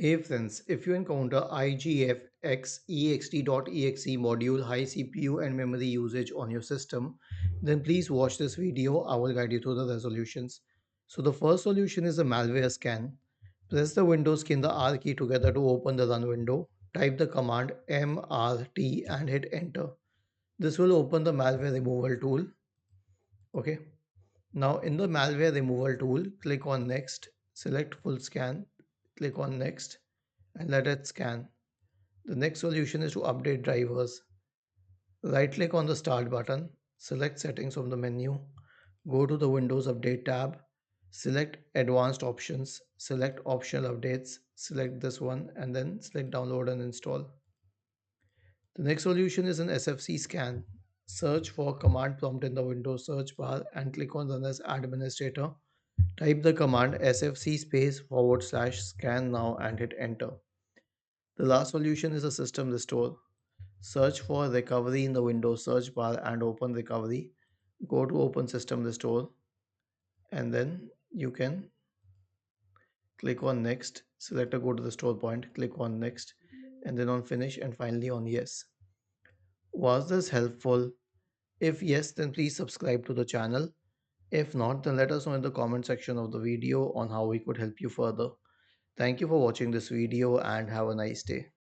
Hey friends, if you encounter Igfxext.exe module high CPU and memory usage on your system, then please watch this video. I will guide you through the resolutions. So the first solution is a malware scan. Press the Windows key and the R key together to open the run window. Type the command mrt and hit enter. This will open the malware removal tool. Okay. Now in the malware removal tool, click on next, select full scan, click on next and let it scan. The next solution is to update drivers. Right click on the start button, select settings from the menu, go to the Windows Update tab, select advanced options, select optional updates, select this one and then select download and install. The next solution is an SFC scan. Search for command prompt in the Windows search bar and click on run as administrator. Type the command sfc space forward slash scan now and hit enter. The last solution is a system restore. Search for recovery in the Windows search bar and open recovery. Go to open system restore and then you can click on next. Select a go to the store point, click on next and then on finish and finally on yes. Was this helpful? If yes, then please subscribe to the channel. If not, then let us know in the comment section of the video on how we could help you further. Thank you for watching this video and have a nice day.